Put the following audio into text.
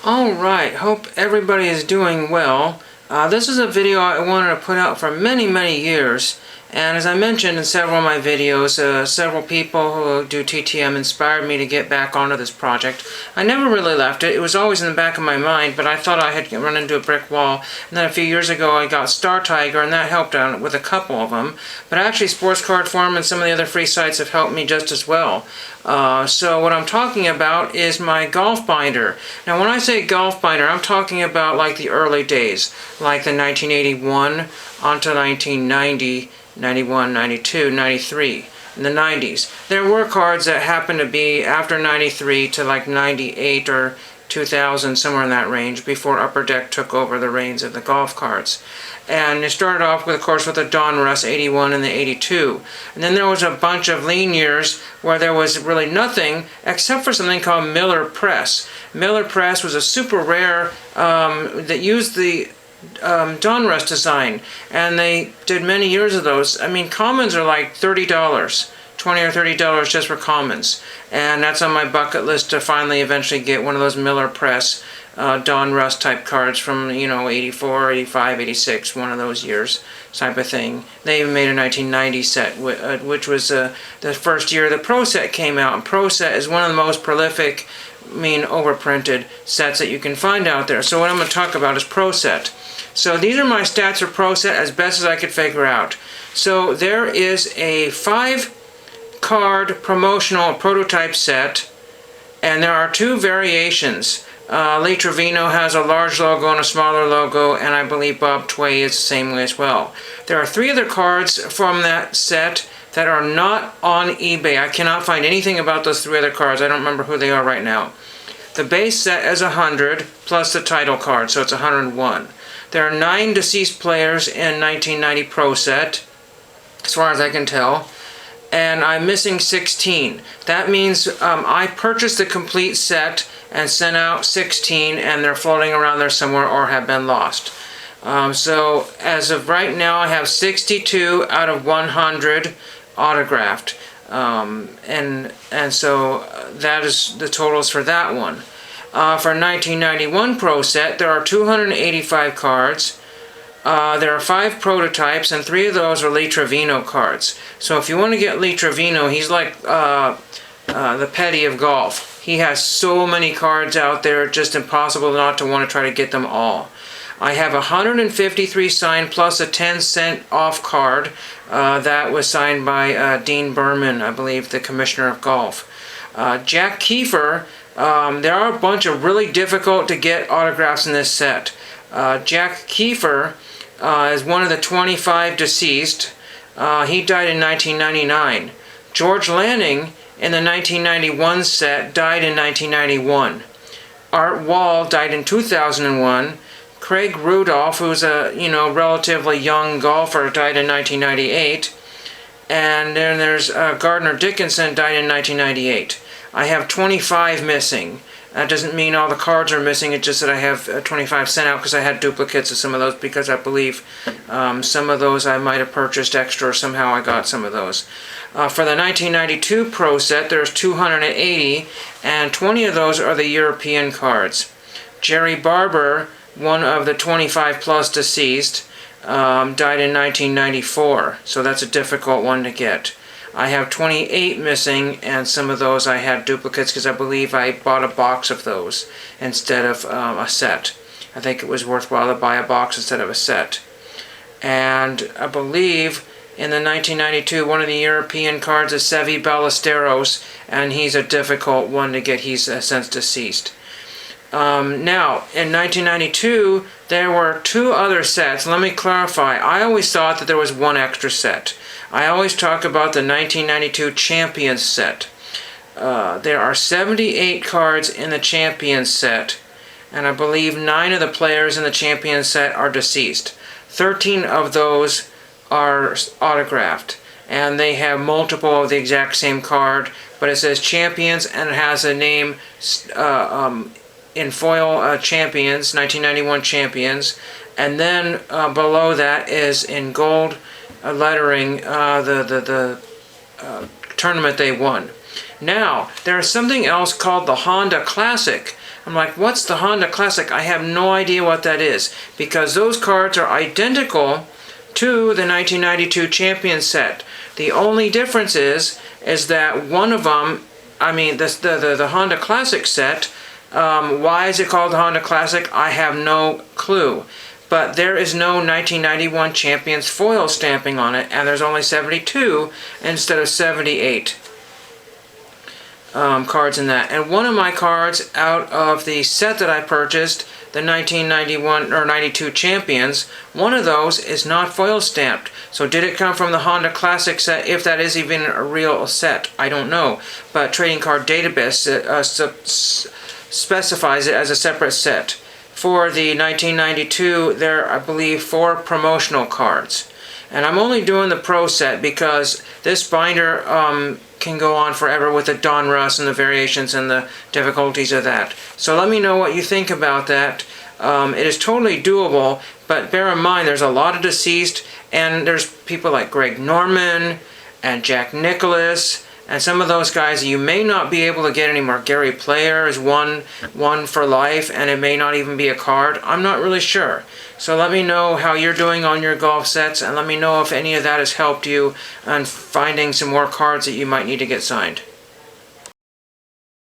Alright, hope everybody is doing well. This is a video I wanted to put out for many years, and as I mentioned in several of my videos, several people who do TTM inspired me to get back onto this project. I never really left it. It was always in the back of my mind, but I thought I had run into a brick wall. And then a few years ago I got Star Tiger, and that helped out with a couple of them. But actually Sports Card Forum and some of the other free sites have helped me just as well. So what I'm talking about is my golf binder. Now when I say golf binder, I'm talking about like the early days, like the 1981 onto 1990, 91, 92, 93, in the 90s. There were cards that happened to be after 93 to like 98 or 2000, somewhere in that range, before Upper Deck took over the reins of the golf cards. And it started off with, of course, with the Donruss 81 and the 82. And then there was a bunch of lean years where there was really nothing except for something called Miller Press. Miller Press was a super rare that used the Donruss design, and they did many years of those. I mean, commons are like $30, $20 or $30 just for commons, and that's on my bucket list to finally eventually get one of those Miller Press Donruss type cards from, 84, 85, 86, one of those years type of thing. They even made a 1990 set, which was the first year the ProSet came out, and ProSet is one of the most prolific, overprinted sets that you can find out there. So what I'm going to talk about is ProSet. So these are my stats for ProSet as best as I could figure out. So there is a 5-card promotional prototype set, and there are 2 variations. Lee Trevino has a large logo and a smaller logo, and I believe Bob Tway is the same way as well. There are 3 other cards from that set that are not on eBay. I cannot find anything about those 3 other cards. I don't remember who they are right now. The base set is 100 plus the title card, so it's 101. There are 9 deceased players in 1990 ProSet, as far as I can tell, and I'm missing 16. That means I purchased the complete set and sent out 16, and they're floating around there somewhere or have been lost. So as of right now, I have 62 out of 100 autographed, and so that is the totals for that one. For 1991 ProSet, there are 285 cards. There are 5 prototypes, and 3 of those are Lee Trevino cards. So if you want to get Lee Trevino, he's like the Petty of golf. He has so many cards out there, it's just impossible not to want to try to get them all. I have 153 signed plus a 10-cent off card that was signed by Dean Berman, I believe, the Commissioner of Golf. Jack Keefer, there are a bunch of really difficult to get autographs in this set. Jack Keefer is one of the 25 deceased. He died in 1999. George Lanning in the 1991 set died in 1991. Art Wall died in 2001. Craig Rudolph, who's a relatively young golfer, died in 1998. And then there's Gardner Dickinson, died in 1998. I have 25 missing. That doesn't mean all the cards are missing, it's just that I have 25 sent out because I had duplicates of some of those, because I believe some of those I might have purchased extra, or somehow I got some of those. For the 1992 ProSet, there's 280, and 20 of those are the European cards. Jerry Barber, one of the 25 plus deceased, died in 1994, so that's a difficult one to get. I have 28 missing, and some of those I had duplicates because I believe I bought a box of those instead of a set. I think it was worthwhile to buy a box instead of a set. And I believe in the 1992, one of the European cards is Seve Ballesteros, and he's a difficult one to get. He's since deceased. Now, in 1992, there were 2 other sets. Let me clarify. I always thought that there was 1 extra set. I always talk about the 1992 Champions set. There are 78 cards in the Champions set, and I believe 9 of the players in the Champions set are deceased. 13 of those are autographed, and they have multiple of the exact same card, but it says Champions, and it has a name in foil, Champions, 1991 Champions, and then below that is in gold lettering the tournament they won. Now, there's something else called the Honda Classic. I'm like, what's the Honda Classic? I have no idea what that is, because those cards are identical to the 1992 Champion set. The only difference is that one of them, I mean, the Honda Classic set, why is it called the Honda Classic? I have no clue. But there is no 1991 Champions foil stamping on it, and there's only 72 instead of 78 cards in that. And one of my cards out of the set that I purchased, the 1991 or 92 Champions, one of those is not foil stamped. So did it come from the Honda Classic set? If that is even a real set, I don't know. But Trading Card Database specifies it as a separate set. For the 1992, there are, I believe, 4 promotional cards. And I'm only doing the Pro set because this binder can go on forever with the Donruss and the variations and the difficulties of that. So let me know what you think about that. It is totally doable, but bear in mind there's a lot of deceased, and there's people like Greg Norman and Jack Nicklaus, and some of those guys you may not be able to get anymore. Gary Player is one for life, and it may not even be a card. I'm not really sure. So let me know how you're doing on your golf sets, and let me know if any of that has helped you on finding some more cards that you might need to get signed.